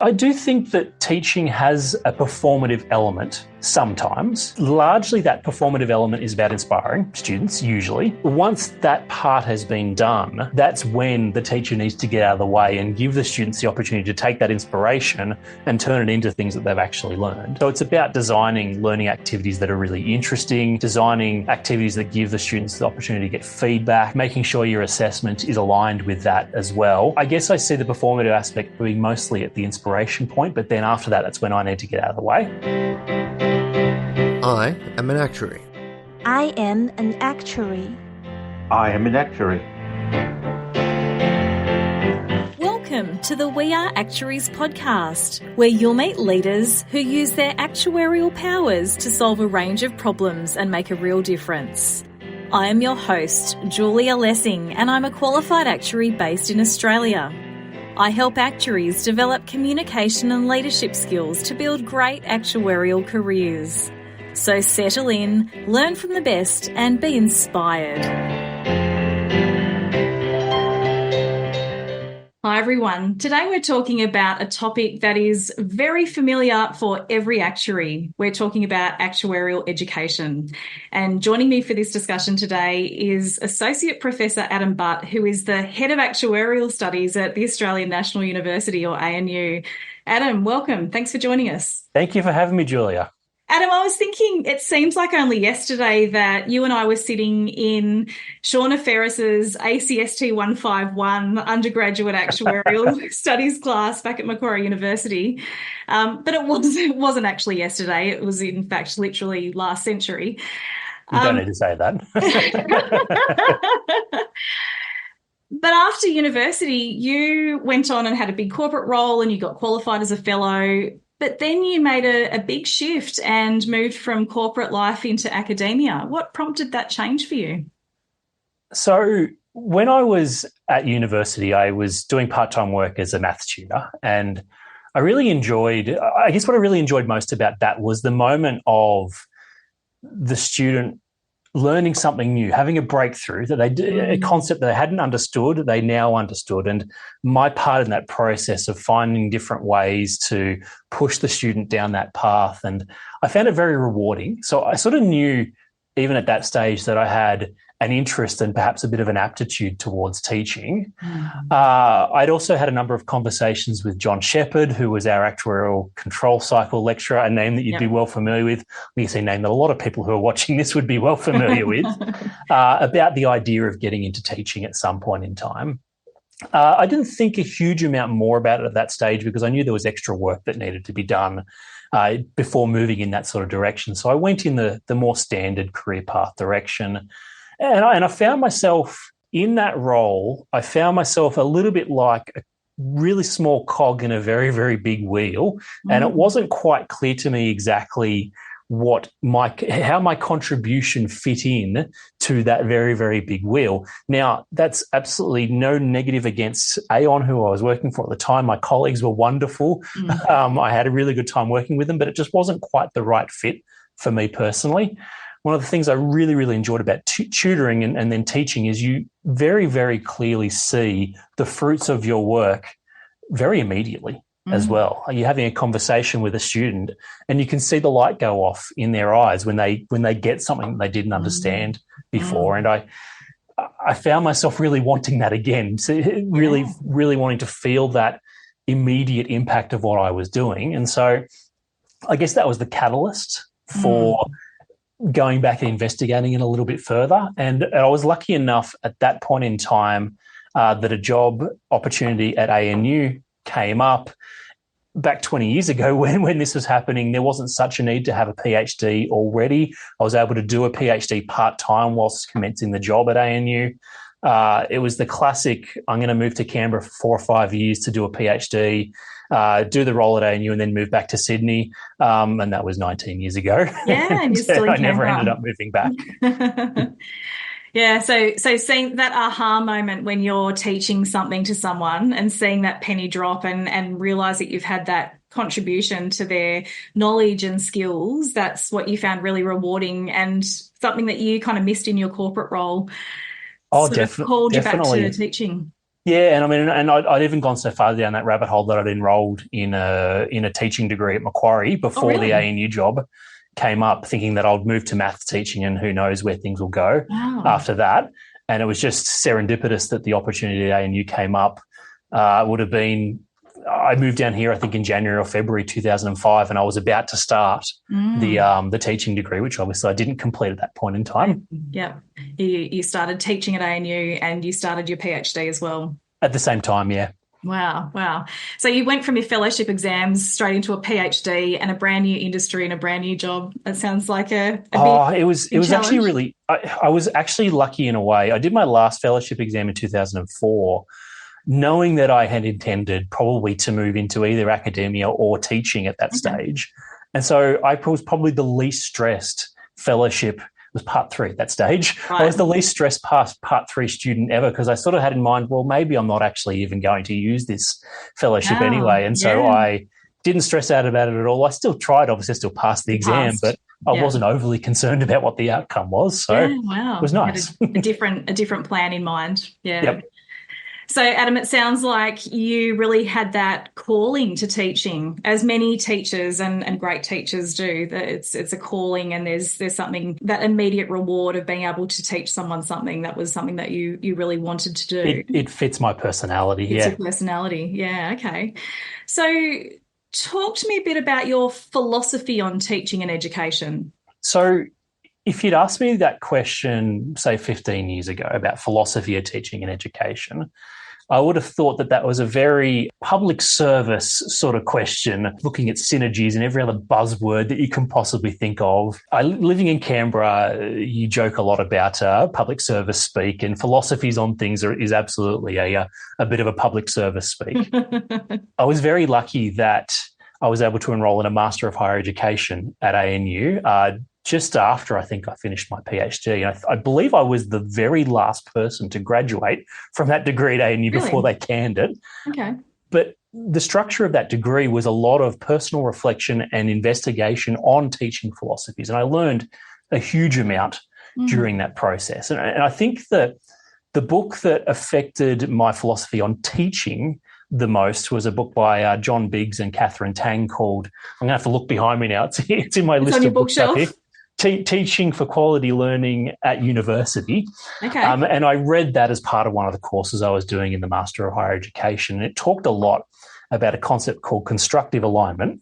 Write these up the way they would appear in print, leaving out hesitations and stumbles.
I do think that teaching has a performative element sometimes. Largely that performative element is about inspiring students, usually. Once that part has been done, that's when the teacher needs to get out of the way and give the students the opportunity to take that inspiration and turn it into things that they've actually learned. So it's about designing learning activities that are really interesting, designing activities that give the students the opportunity to get feedback, making sure your assessment is aligned with that as well. I guess I see the performative aspect being mostly at the inspiration point, but then after that, that's when I need to get out of the way. I am an actuary. I am an actuary. I am an actuary. Welcome to the We Are Actuaries podcast, where you'll meet leaders who use their actuarial powers to solve a range of problems and make a real difference. I am your host, Julia Lessing, and I'm a qualified actuary based in Australia. I help actuaries develop communication and leadership skills to build great actuarial careers. So settle in, learn from the best, and be inspired. Hi everyone. Today we're talking about a topic that is very familiar for every actuary. We're talking about actuarial education. And joining me for this discussion today is Associate Professor Adam Butt, who is the Head of Actuarial Studies at the Australian National University, or ANU. Adam, welcome. Thanks for joining us. Thank you for having me, Julia. Adam, I was thinking, it seems like only yesterday that you and I were sitting in Shauna Ferris's ACST 151 undergraduate actuarial studies class back at Macquarie University. But it wasn't actually yesterday. It was, in fact, literally last century. You don't need to say that. But after university, you went on and had a big corporate role and you got qualified as a fellow. But then you made a big shift and moved from corporate life into academia. What prompted that change for you? So when I was at university, I was doing part-time work as a maths tutor, and I what I really enjoyed most about that was the moment of the student learning something new, having a breakthrough that a concept that they hadn't understood, they now understood. And my part in that process of finding different ways to push the student down that path. And I found it very rewarding. So I sort of knew even at that stage that I had an interest and perhaps a bit of an aptitude towards teaching. I'd also had a number of conversations with John Shepherd, who was our actuarial control cycle lecturer, a name that you'd be well familiar with. I guess a name that a lot of people who are watching this would be well familiar with, about the idea of getting into teaching at some point in time. I didn't think a huge amount more about it at that stage because I knew there was extra work that needed to be done before moving in that sort of direction. So I went in the more standard career path direction. And I found myself in that role, I found myself a little bit like a really small cog in a very, very big wheel. And it wasn't quite clear to me exactly how my contribution fit in to that very, very big wheel. Now, that's absolutely no negative against Aon, who I was working for at the time. My colleagues were wonderful. I had a really good time working with them, but it just wasn't quite the right fit for me personally. One of the things I really, really enjoyed about tutoring and then teaching is you very, very clearly see the fruits of your work very immediately as well. You're having a conversation with a student and you can see the light go off in their eyes when they get something they didn't understand before. And I found myself really wanting that again, so really, really wanting to feel that immediate impact of what I was doing. And so I guess that was the catalyst for going back and investigating it a little bit further. And I was lucky enough at that point in time that a job opportunity at ANU came up. Back 20 years ago when this was happening, there wasn't such a need to have a PhD already. I was able to do a PhD part-time whilst commencing the job at ANU. It was the classic, I'm going to move to Canberra for 4 or 5 years to do a PhD, do the role at ANU and then move back to Sydney. And that was 19 years ago. Yeah, and you're still in I never ended up moving back. Yeah, so seeing that aha moment when you're teaching something to someone and seeing that penny drop and realise that you've had that contribution to their knowledge and skills, that's what you found really rewarding and something that you kind of missed in your corporate role. Oh, called you back to teaching. Yeah, and I mean, and I'd even gone so far down that rabbit hole that I'd enrolled in a teaching degree at Macquarie before really? the ANU job came up, thinking that I'd move to maths teaching and who knows where things will go after that. And it was just serendipitous that the opportunity at ANU came up. Would have been, I moved down here, I think in January or February 2005, and I was about to start the teaching degree, which obviously I didn't complete at that point in time. Yeah. You started teaching at ANU and you started your PhD as well. At the same time, yeah. Wow. So you went from your fellowship exams straight into a PhD and a brand new industry and a brand new job. That sounds like a big it was actually really, I was actually lucky in a way. I did my last fellowship exam in 2004, knowing that I had intended probably to move into either academia or teaching at that stage. And so I was probably the least stressed fellowship. It was part 3 at that stage. Right. I was the least stressed part 3 student ever, because I sort of had in mind, well, maybe I'm not actually even going to use this fellowship anyway. And so I didn't stress out about it at all. I still tried, obviously, I still passed the exam, but I wasn't overly concerned about what the outcome was. So it was nice. You had a different plan in mind. Yeah. Yep. So, Adam, it sounds like you really had that calling to teaching, as many teachers and great teachers do. That it's a calling, and there's something, that immediate reward of being able to teach someone something that was something that you really wanted to do. It fits my personality. It's your personality. Yeah. Okay. So, talk to me a bit about your philosophy on teaching and education. So, if you'd asked me that question, say 15 years ago, about philosophy of teaching and education, I would have thought that was a very public service sort of question, looking at synergies and every other buzzword that you can possibly think of. Living in Canberra, you joke a lot about public service speak, and philosophies on things is absolutely a bit of a public service speak. I was very lucky that I was able to enroll in a Master of Higher Education at ANU just after I think I finished my PhD. I believe I was the very last person to graduate from that degree at ANU before they canned it. Okay. But the structure of that degree was a lot of personal reflection and investigation on teaching philosophies. And I learned a huge amount during that process. And I think that the book that affected my philosophy on teaching the most was a book by John Biggs and Catherine Tang called, I'm going to have to look behind me now, it's in my list of books up here. Teaching for Quality Learning at University. Okay. And I read that as part of one of the courses I was doing in the Master of Higher Education. And it talked a lot about a concept called constructive alignment.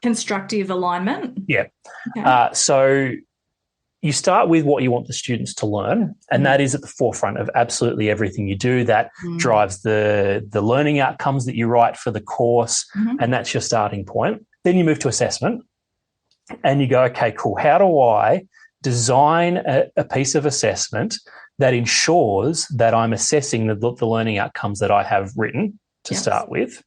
Constructive alignment? Yeah. Okay. So you start with what you want the students to learn, and that is at the forefront of absolutely everything you do. That drives the learning outcomes that you write for the course, and that's your starting point. Then you move to assessment. And you go, okay, cool. How do I design a piece of assessment that ensures that I'm assessing the learning outcomes that I have written to start with?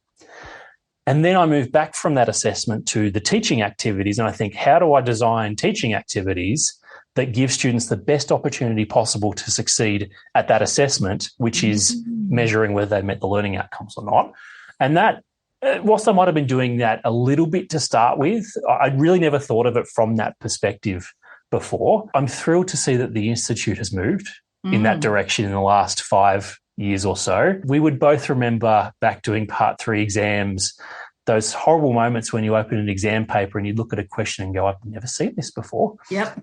And then I move back from that assessment to the teaching activities. And I think, how do I design teaching activities that give students the best opportunity possible to succeed at that assessment, which is measuring whether they met the learning outcomes or not? And that, whilst I might have been doing that a little bit to start with, I'd really never thought of it from that perspective before. I'm thrilled to see that the Institute has moved in that direction in the last 5 years or so. We would both remember back doing part 3 exams, those horrible moments when you open an exam paper and you look at a question and go, I've never seen this before. Yep.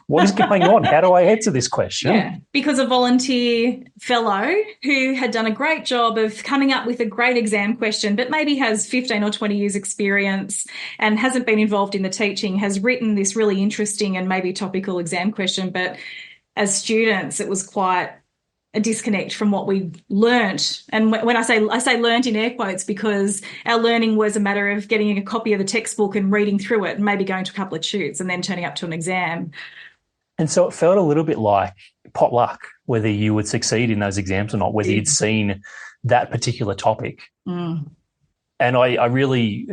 What is going on? How do I answer this question? Yeah, because a volunteer fellow who had done a great job of coming up with a great exam question, but maybe has 15 or 20 years experience and hasn't been involved in the teaching, has written this really interesting and maybe topical exam question. But as students, it was quite a disconnect from what we learnt. And when I say learnt in air quotes, because our learning was a matter of getting a copy of the textbook and reading through it and maybe going to a couple of tutes and then turning up to an exam. And so it felt a little bit like pot luck, whether you would succeed in those exams or not, whether you'd seen that particular topic. And I really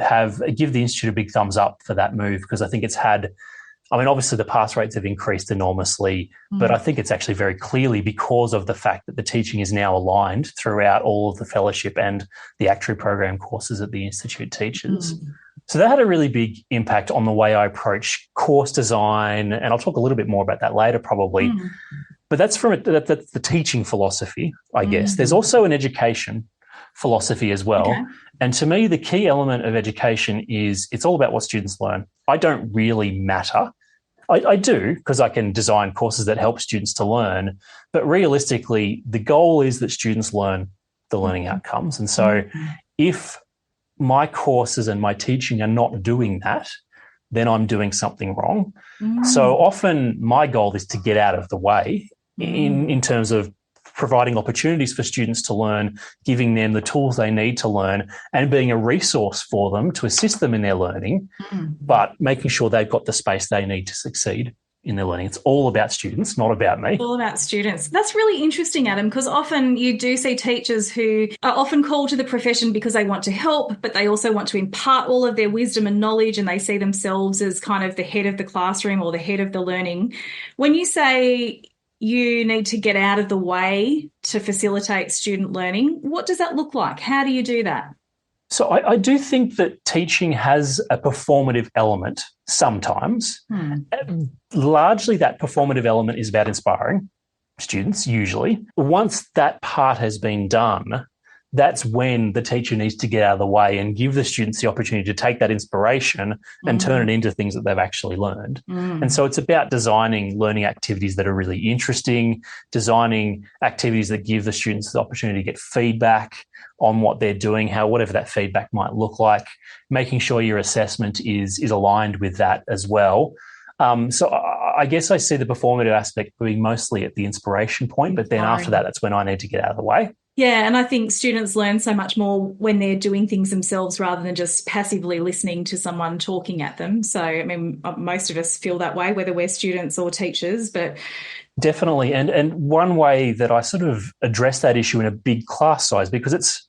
give the Institute a big thumbs up for that move, because I think it's had, I mean, obviously the pass rates have increased enormously, but I think it's actually very clearly because of the fact that the teaching is now aligned throughout all of the fellowship and the actuary program courses that the Institute teaches. So that had a really big impact on the way I approach course design, and I'll talk a little bit more about that later probably. But that's that's the teaching philosophy, I guess. There's also an education philosophy as well. Okay. And to me, the key element of education is it's all about what students learn. I don't really matter. I do, because I can design courses that help students to learn. But realistically, the goal is that students learn the learning outcomes. And so if my courses and my teaching are not doing that, then I'm doing something wrong. So often my goal is to get out of the way in terms of providing opportunities for students to learn, giving them the tools they need to learn, and being a resource for them to assist them in their learning, but making sure they've got the space they need to succeed in their learning. It's all about students, not about me. It's all about students. That's really interesting, Adam, because often you do see teachers who are often called to the profession because they want to help, but they also want to impart all of their wisdom and knowledge, and they see themselves as kind of the head of the classroom or the head of the learning. When you say you need to get out of the way to facilitate student learning, what does that look like? How do you do that? So I do think that teaching has a performative element sometimes. Largely that performative element is about inspiring students, usually. Once that part has been done, that's when the teacher needs to get out of the way and give the students the opportunity to take that inspiration and turn it into things that they've actually learned. And so it's about designing learning activities that are really interesting, designing activities that give the students the opportunity to get feedback on what they're doing, whatever that feedback might look like, making sure your assessment is aligned with that as well. So I guess I see the performative aspect being mostly at the inspiration point, but then after that, that's when I need to get out of the way. Yeah, and I think students learn so much more when they're doing things themselves rather than just passively listening to someone talking at them. So, I mean, most of us feel that way, whether we're students or teachers, but definitely. And one way that I sort of address that issue in a big class size, because it's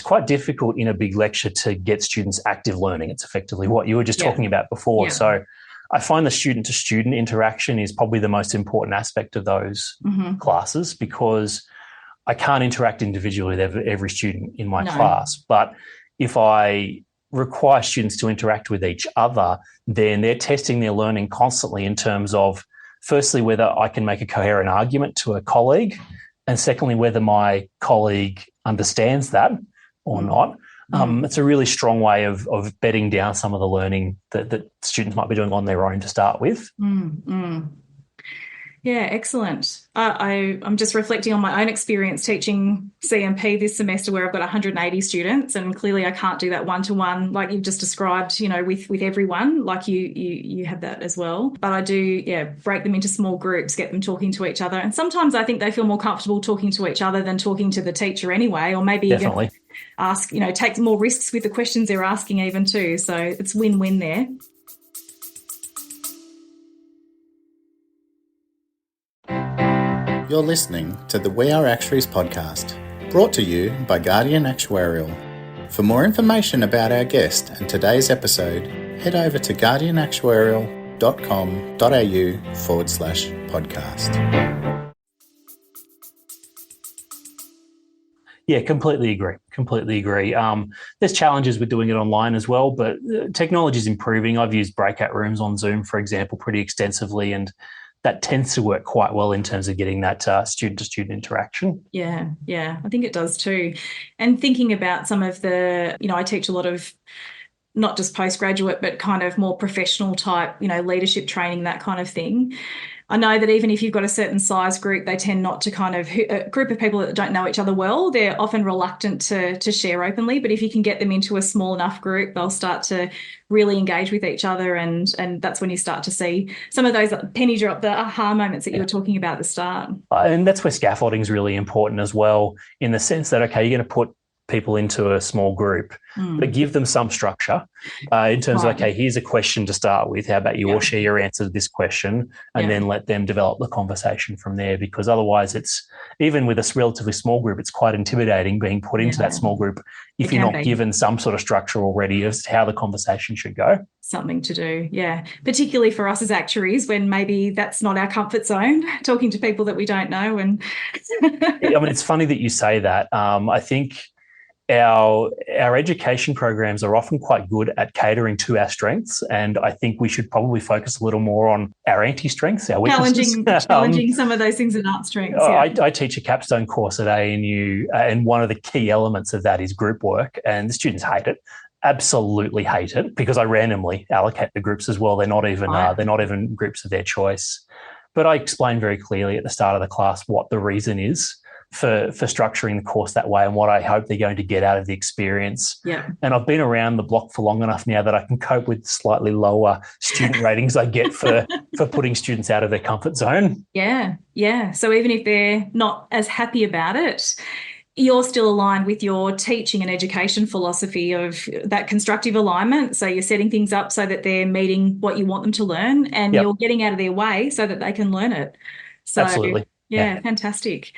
quite difficult in a big lecture to get students active learning. It's effectively what you were just talking about before. Yeah. So I find the student-to-student interaction is probably the most important aspect of those classes, because I can't interact individually with every student in my class. But if I require students to interact with each other, then they're testing their learning constantly in terms of, firstly, whether I can make a coherent argument to a colleague, and secondly, whether my colleague understands that or not. It's a really strong way of bedding down some of the learning that students might be doing on their own to start with. Yeah, excellent. I'm just reflecting on my own experience teaching CMP this semester, where I've got 180 students, and clearly I can't do that one-to-one like you've just described, with everyone, like you have that as well. But I do, break them into small groups, get them talking to each other. And sometimes I think they feel more comfortable talking to each other than talking to the teacher anyway, or maybe definitely ask, take more risks with the questions they're asking even too. So it's win-win there. You're listening to the We Are Actuaries podcast, brought to you by Guardian Actuarial. For more information about our guest and today's episode, head over to guardianactuarial.com.au/podcast. Yeah, completely agree. There's challenges with doing it online as well, but technology is improving. I've used breakout rooms on Zoom, for example, pretty extensively, and that tends to work quite well in terms of getting that student-to-student interaction. Yeah, I think it does too. And thinking about some of the, I teach a lot of not just postgraduate, but kind of more professional type, leadership training, that kind of thing. I know that even if you've got a certain size group, they tend not to a group of people that don't know each other well, they're often reluctant to share openly. But if you can get them into a small enough group, they'll start to really engage with each other. And that's when you start to see some of those penny drop, the aha moments that you were talking about at the start. And that's where scaffolding is really important as well, in the sense that, okay, you're going to put people into a small group, but give them some structure in terms of, okay, here's a question to start with. How about you all share your answer to this question, and then let them develop the conversation from there, because otherwise it's, even with a relatively small group, it's quite intimidating being put into that small group if you're not given some sort of structure already as to how the conversation should go. Something to do, particularly for us as actuaries, when maybe that's not our comfort zone, talking to people that we don't know. And I mean, it's funny that you say that. I think our education programs are often quite good at catering to our strengths, and I think we should probably focus a little more on our anti-strengths, our weaknesses. Challenging some of those things that aren't strengths. Yeah. I teach a capstone course at ANU, and one of the key elements of that is group work, and the students hate it. Absolutely hate it, because I randomly allocate the groups as well. They're not even groups of their choice. But I explain very clearly at the start of the class what the reason is for structuring the course that way and what I hope they're going to get out of the experience. Yeah. And I've been around the block for long enough now that I can cope with slightly lower student ratings I get for putting students out of their comfort zone. Yeah, yeah. So even if they're not as happy about it, you're still aligned with your teaching and education philosophy of that constructive alignment. So you're setting things up so that they're meeting what you want them to learn, and you're getting out of their way so that they can learn it. So, absolutely. Yeah, fantastic.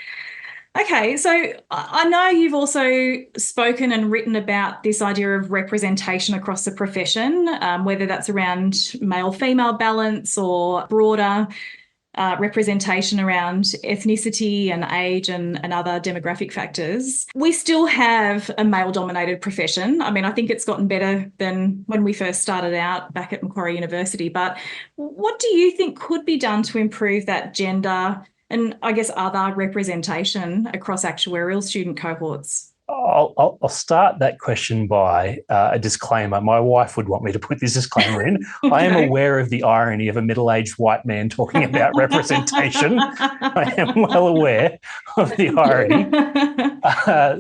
Okay, so I know you've also spoken and written about this idea of representation across the profession, whether that's around male-female balance or broader representation around ethnicity and age and other demographic factors. We still have a male-dominated profession. I mean, I think it's gotten better than when we first started out back at Macquarie University, but what do you think could be done to improve that gender and, I guess, other representation across actuarial student cohorts? I'll start that question by a disclaimer. My wife would want me to put this disclaimer in. Okay. I am aware of the irony of a middle-aged white man talking about representation. I am well aware of the irony.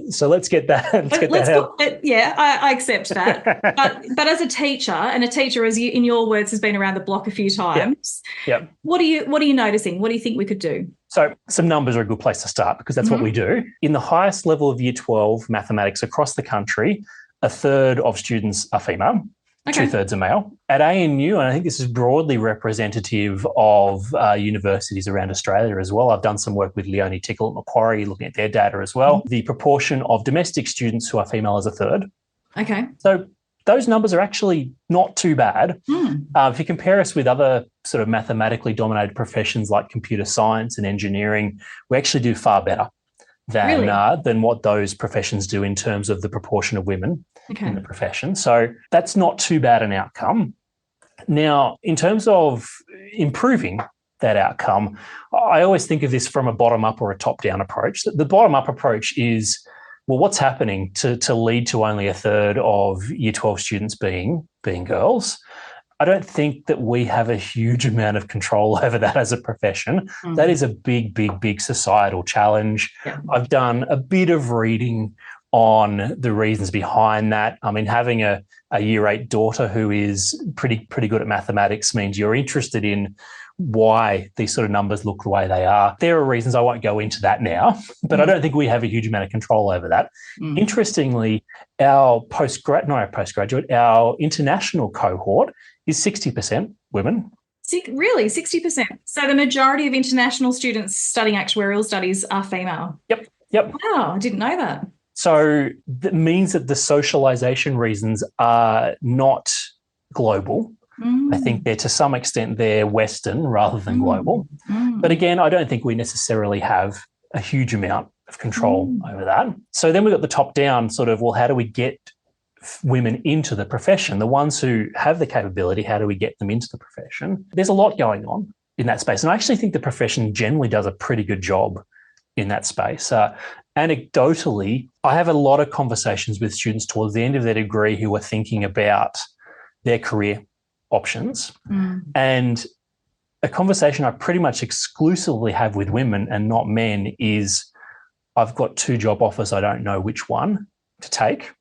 So let's get that. I accept that. But as a teacher, and a teacher, as you, in your words, has been around the block a few times. Yep. What are you noticing? What do you think we could do? So some numbers are a good place to start, because that's what we do. In the highest level of Year 12 mathematics across the country, a third of students are female, 2/3 are male. At ANU, and I think this is broadly representative of universities around Australia as well. I've done some work with Leonie Tickle at Macquarie, looking at their data as well. The proportion of domestic students who are female is a third. Okay. So those numbers are actually not too bad. If you compare us with other sort of mathematically dominated professions like computer science and engineering, we actually do far better than what those professions do in terms of the proportion of women in the profession. So that's not too bad an outcome. Now, in terms of improving that outcome, I always think of this from a bottom-up or a top-down approach. The bottom-up approach is, well, what's happening to lead to only a third of Year 12 students being girls? I don't think that we have a huge amount of control over that as a profession. That is a big, big, big societal challenge. Yeah. I've done a bit of reading on the reasons behind that. I mean, having a Year 8 daughter who is pretty good at mathematics means you're interested in why these sort of numbers look the way they are. There are reasons, I won't go into that now, but I don't think we have a huge amount of control over that. Interestingly, our our international cohort is 60% women. Really? 60%? So the majority of international students studying actuarial studies are female? Yep. Wow, I didn't know that. So that means that the socialisation reasons are not global. I think to some extent they're Western rather than global. But again, I don't think we necessarily have a huge amount of control over that. So then we've got the top-down sort of, well, how do we get women into the profession? The ones who have the capability, how do we get them into the profession? There's a lot going on in that space. And I actually think the profession generally does a pretty good job in that space. Anecdotally, I have a lot of conversations with students towards the end of their degree who are thinking about their career options. And a conversation I pretty much exclusively have with women and not men is, I've got 2 job offers, I don't know which one to take.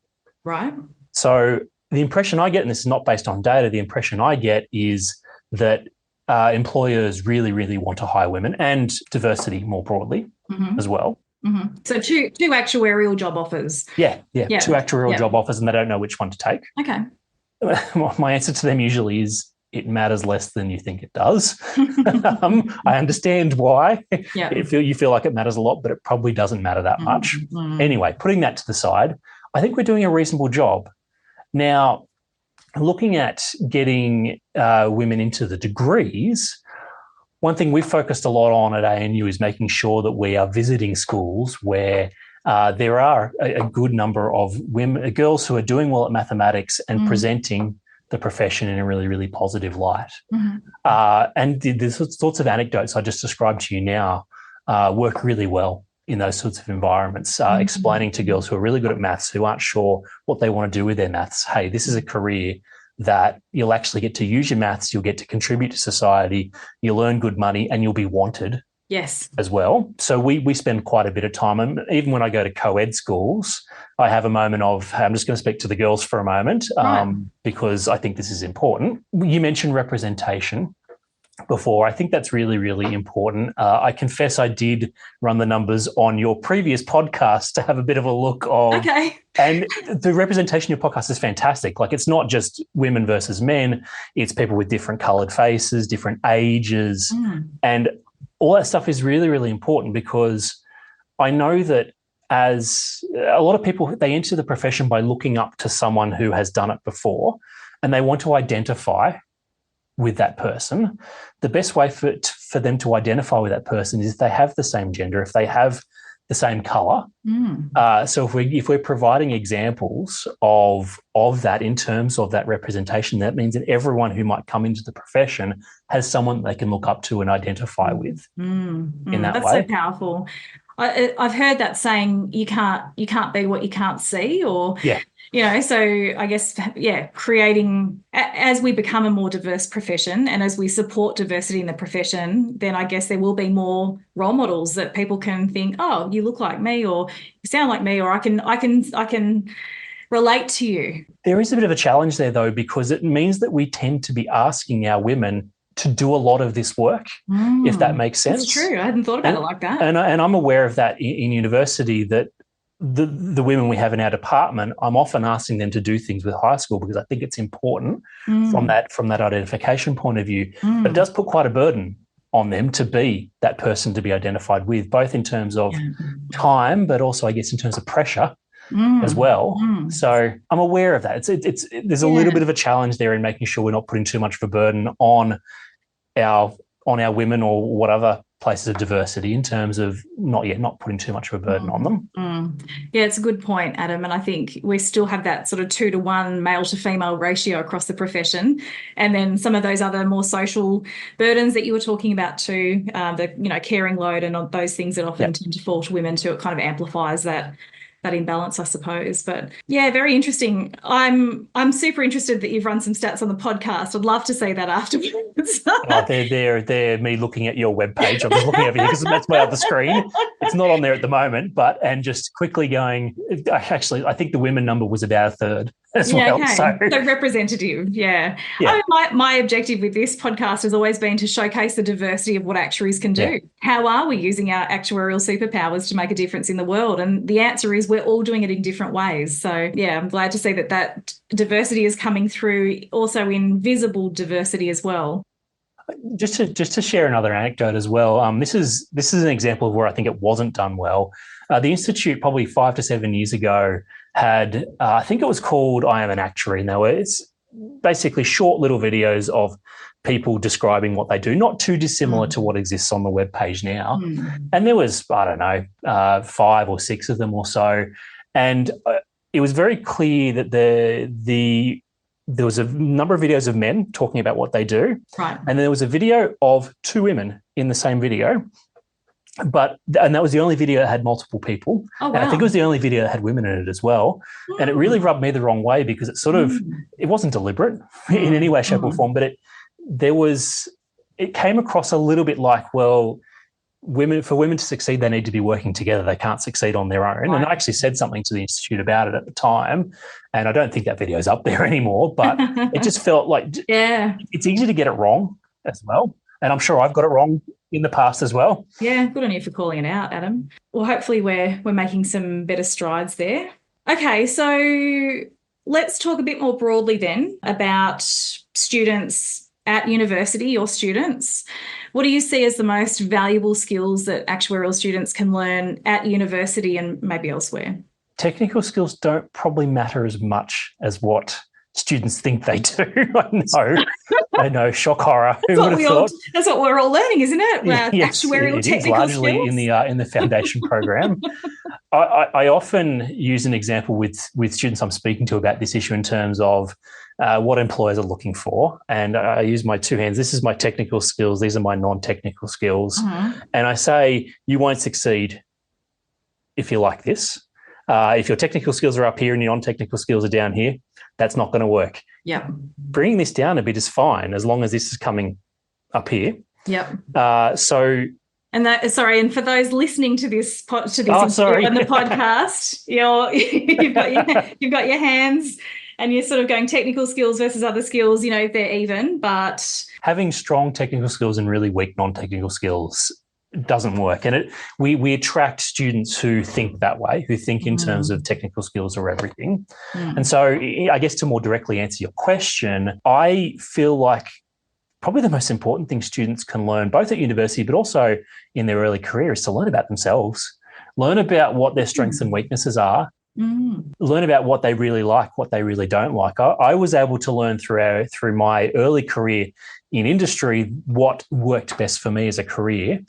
Right. So the impression I get, and this is not based on data, the impression I get is that employers really, really want to hire women, and diversity more broadly as well. So two actuarial job offers. Yeah. 2 actuarial job offers, and they don't know which one to take. Okay. My answer to them usually is, it matters less than you think it does. I understand why. You feel like it matters a lot, but it probably doesn't matter that much. Anyway, putting that to the side, I think we're doing a reasonable job. Now, looking at getting women into the degrees, one thing we've focused a lot on at ANU is making sure that we are visiting schools where there are a good number of girls who are doing well at mathematics and presenting the profession in a really, really positive light. And the sorts of anecdotes I just described to you now work really well in those sorts of environments, explaining to girls who are really good at maths, who aren't sure what they want to do with their maths, hey, this is a career that you'll actually get to use your maths, you'll get to contribute to society, you'll earn good money, and you'll be wanted. Yes. As well. So we spend quite a bit of time, and even when I go to co-ed schools, I have a moment of, hey, I'm just going to speak to the girls for a moment, because I think this is important. You mentioned representation before. I think that's really, really important. I confess I did run the numbers on your previous podcast to have a bit of a look of, and the representation of your podcast is fantastic. Like, it's not just women versus men, it's people with different coloured faces, different ages, and all that stuff is really, really important, because I know that as a lot of people, they enter the profession by looking up to someone who has done it before, and they want to identify with that person. The best way for them to identify with that person is if they have the same gender, if they have the same colour. So if we're providing examples of that in terms of that representation, that means that everyone who might come into the profession has someone they can look up to and identify with in that That's way. so powerful. I've heard that saying, you can't be what you can't see, or so I guess, creating, as we become a more diverse profession and as we support diversity in the profession, then I guess there will be more role models that people can think, oh, you look like me, or you sound like me, or I can relate to you. There is a bit of a challenge there, though, because it means that we tend to be asking our women to do a lot of this work, if that makes sense. That's true. I hadn't thought about it like that. And I'm aware of that in university, that the women we have in our department, I'm often asking them to do things with high school because I think it's important from that identification point of view. But it does put quite a burden on them to be that person to be identified with, both in terms of time, but also, I guess, in terms of pressure as well. So I'm aware of that. There's a little bit of a challenge there in making sure we're not putting too much of a burden on our women or whatever places of diversity, in terms of not putting too much of a burden on them. Yeah, it's a good point, Adam. And I think we still have that sort of 2-to-1 male to female ratio across the profession. And then some of those other more social burdens that you were talking about too, the caring load and those things that often tend to fall to women too, it kind of amplifies that imbalance, I suppose. But yeah, very interesting. I'm super interested that you've run some stats on the podcast. I'd love to see that afterwards. They're me looking at your webpage. I'm just looking over here because that's my other screen. It's not on there at the moment, and just quickly going, actually, I think the women number was about a third as well. Okay. So representative, I mean, my objective with this podcast has always been to showcase the diversity of what actuaries can do. Yeah. How are we using our actuarial superpowers to make a difference in the world? And the answer is we're all doing it in different ways. So, I'm glad to see that diversity is coming through, also in visible diversity as well. Just to share another anecdote as well, this is an example of where I think it wasn't done well. The Institute, probably 5 to 7 years ago, had, I think it was called I Am an Actuary. Now, it's basically short little videos of people describing what they do, not too dissimilar to what exists on the webpage now. And there was, 5 or 6 of them or so. And it was very clear that there was a number of videos of men talking about what they do. Right. And there was a video of 2 women in the same video. And that was the only video that had multiple people. Oh, wow. And I think it was the only video that had women in it as well. And it really rubbed me the wrong way, because it sort of, it wasn't deliberate in any way, shape or form, but it came across a little bit like, well, for women to succeed, they need to be working together. They can't succeed on their own. Right. And I actually said something to the Institute about it at the time, and I don't think that video's up there anymore, but it just felt like it's easy to get it wrong as well. And I'm sure I've got it wrong in the past as well. Yeah, good on you for calling it out, Adam. Well, hopefully we're making some better strides there. Okay, so let's talk a bit more broadly then about students at university, or students. What do you see as the most valuable skills that actuarial students can learn at university and maybe elsewhere? Technical skills don't probably matter as much as what students think they do. I know, shock horror. Who would have thought? That's what we're all learning, isn't it? Yes, Actuarial technical it is largely skills. in the foundation program. I often use an example with students I'm speaking to about this issue in terms of what employers are looking for. And I use my two hands. This is my technical skills. These are my non-technical skills. And I say, you won't succeed if you're like this. If your technical skills are up here and your non-technical skills are down here, that's not going to work. Yep. Bringing this down a bit is fine as long as this is coming up here. Yep. And for those listening to this on the podcast, you've got your hands and you're sort of going technical skills versus other skills, they're even, but having strong technical skills and really weak non-technical skills doesn't work. And we attract students who think that way, who think in terms of technical skills are everything. And so I guess to more directly answer your question, I feel like probably the most important thing students can learn, both at university but also in their early career, is to learn about themselves, learn about what their strengths and weaknesses are, learn about what they really like, what they really don't like. I was able to learn through my early career in industry what worked best for me as a career.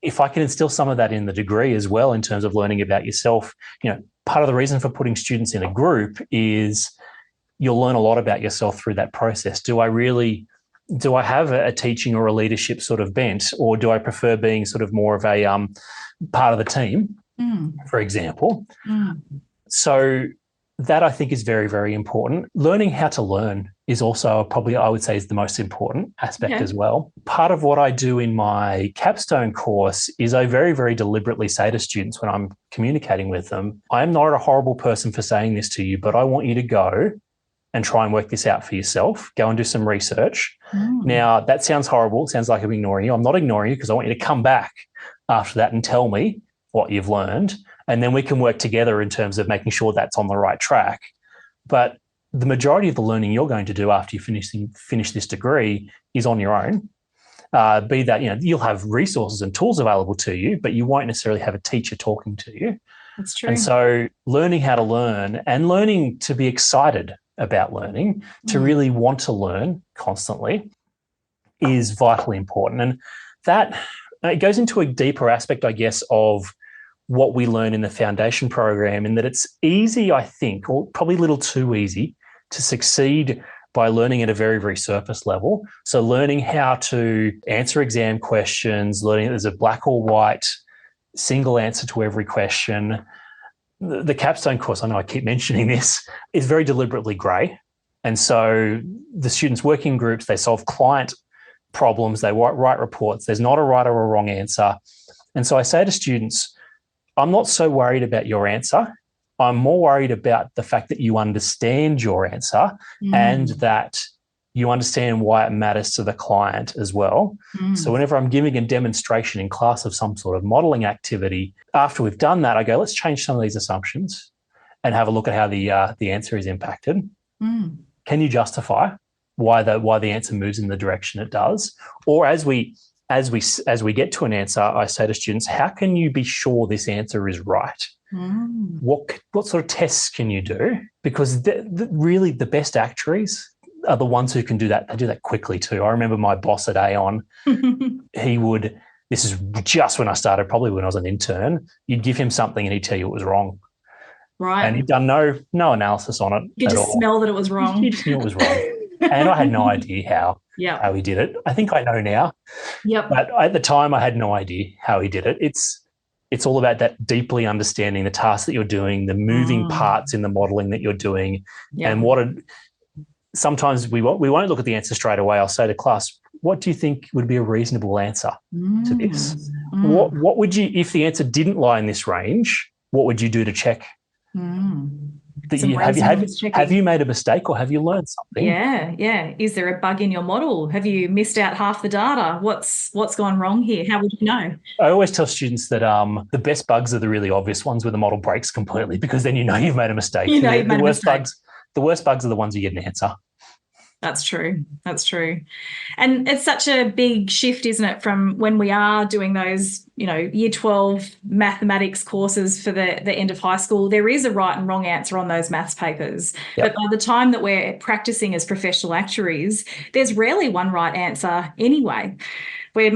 If I can instill some of that in the degree as well in terms of learning about yourself, part of the reason for putting students in a group is you'll learn a lot about yourself through that process. Do I have a teaching or a leadership sort of bent, or do I prefer being sort of more of a part of the team, for example? So that I think is very, very important. Learning how to learn is also probably, I would say, is the most important aspect as well. Part of what I do in my capstone course is I very, very deliberately say to students when I'm communicating with them, I'm not a horrible person for saying this to you, but I want you to go and try and work this out for yourself. Go and do some research. Now, that sounds horrible. It sounds like I'm ignoring you. I'm not ignoring you because I want you to come back after that and tell me what you've learned. And then we can work together in terms of making sure that's on the right track. But the majority of the learning you're going to do after you finish this degree is on your own. Be that, you'll have resources and tools available to you, but you won't necessarily have a teacher talking to you. That's true. And so learning how to learn and learning to be excited about learning, to really want to learn constantly is vitally important. And that it goes into a deeper aspect, I guess, of what we learn in the foundation program, in that it's easy, I think, or probably a little too easy to succeed by learning at a very, very surface level. So learning how to answer exam questions, learning that there's a black or white single answer to every question. The capstone course, I know I keep mentioning this, is very deliberately grey. And so the students work in groups, they solve client problems, they write reports. There's not a right or a wrong answer. And so I say to students, I'm not so worried about your answer. I'm more worried about the fact that you understand your answer and that you understand why it matters to the client as well. So whenever I'm giving a demonstration in class of some sort of modelling activity, after we've done that, I go, let's change some of these assumptions and have a look at how the answer is impacted. Can you justify why the answer moves in the direction it does? Or as we get to an answer, I say to students, how can you be sure this answer is right? What sort of tests can you do? Because really the best actuaries are the ones who can do that. They do that quickly too. I remember my boss at Aon, this is just when I started, probably when I was an intern, you'd give him something and he'd tell you it was wrong. Right. And he'd done no analysis on it. You could just smell that it was wrong. You just knew it was wrong. And I had no idea how he did it. I think I know now. But at the time I had no idea how he did it. It's all about that deeply understanding the task that you're doing, the moving parts in the modelling that you're doing, and sometimes we won't look at the answer straight away. I'll say to class, what do you think would be a reasonable answer to this? What would you, if the answer didn't lie in this range, what would you do to check? Have you made a mistake or have you learned something? Yeah. Is there a bug in your model? Have you missed out half the data? What's gone wrong here? How would you know? I always tell students that the best bugs are the really obvious ones where the model breaks completely, because then you've made a mistake. The worst bugs are the ones you get an answer. That's true. That's true. And it's such a big shift, isn't it, from when we are doing those, year 12 mathematics courses for the end of high school. There is a right and wrong answer on those maths papers. Yep. But by the time that we're practicing as professional actuaries, there's rarely one right answer anyway. We're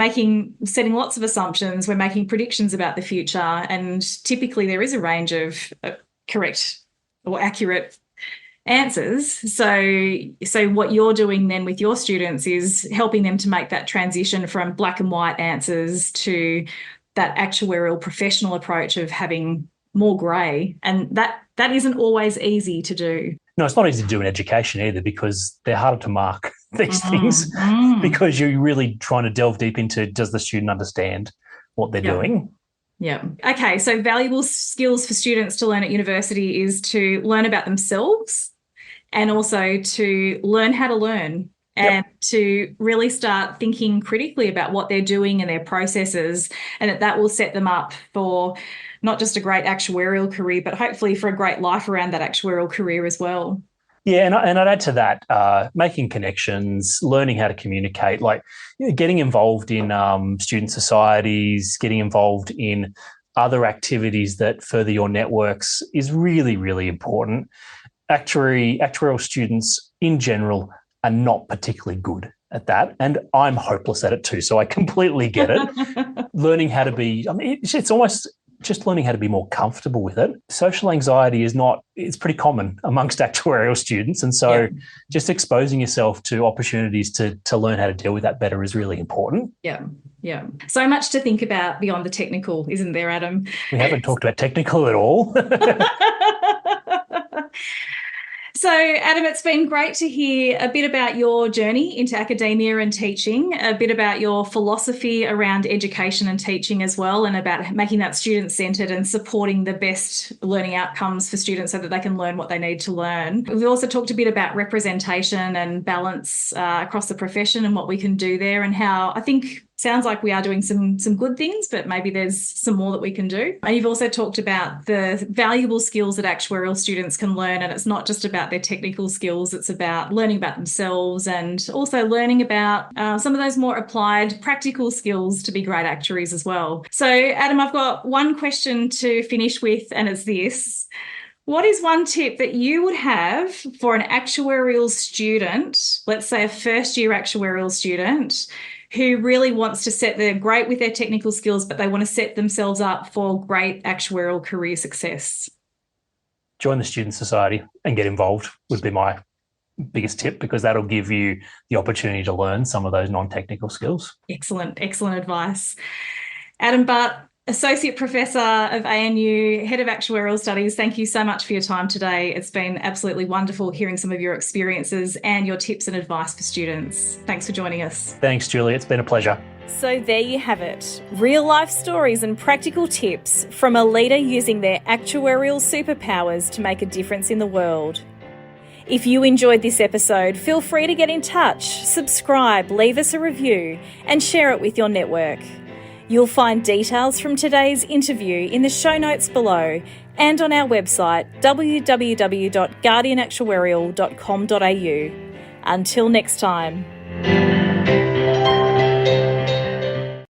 setting lots of assumptions. We're making predictions about the future. And typically there is a range of correct or accurate answers. So what you're doing then with your students is helping them to make that transition from black and white answers to that actuarial professional approach of having more grey. And that isn't always easy to do. No, it's not easy to do in education either, because they're harder to mark these things because you're really trying to delve deep into, does the student understand what they're doing? Yeah. Okay. So valuable skills for students to learn at university is to learn about themselves and also to learn how to learn and to really start thinking critically about what they're doing and their processes, and that will set them up for not just a great actuarial career, but hopefully for a great life around that actuarial career as well. Yeah, and I'd add to that, making connections, learning how to communicate, getting involved in student societies, getting involved in other activities that further your networks is really, really important. Actuarial students in general are not particularly good at that, and I'm hopeless at it too, so I completely get it. Learning how to be, it's almost just learning how to be more comfortable with it. Social anxiety it's pretty common amongst actuarial students. And so just exposing yourself to opportunities to learn how to deal with that better is really important. Yeah. Yeah. So much to think about beyond the technical, isn't there, Adam? We haven't talked about technical at all. So, Adam, it's been great to hear a bit about your journey into academia and teaching, a bit about your philosophy around education and teaching as well, and about making that student-centred and supporting the best learning outcomes for students so that they can learn what they need to learn. We've also talked a bit about representation and balance across the profession and what we can do there, and how I think sounds like we are doing some good things, but maybe there's some more that we can do. And you've also talked about the valuable skills that actuarial students can learn, and it's not just about their technical skills, it's about learning about themselves and also learning about some of those more applied practical skills to be great actuaries as well. So, Adam, I've got one question to finish with, and it's this. What is one tip that you would have for an actuarial student, let's say a first-year actuarial student, who really wants to they're great with their technical skills, but they want to set themselves up for great actuarial career success? Join the student society and get involved would be my biggest tip, because that'll give you the opportunity to learn some of those non-technical skills. Excellent advice. Adam Butt, Associate Professor of ANU, Head of Actuarial Studies, thank you so much for your time today. It's been absolutely wonderful hearing some of your experiences and your tips and advice for students. Thanks for joining us. Thanks, Julie. It's been a pleasure. So there you have it. Real life stories and practical tips from a leader using their actuarial superpowers to make a difference in the world. If you enjoyed this episode, feel free to get in touch, subscribe, leave us a review, and share it with your network. You'll find details from today's interview in the show notes below and on our website www.guardianactuarial.com.au. Until next time.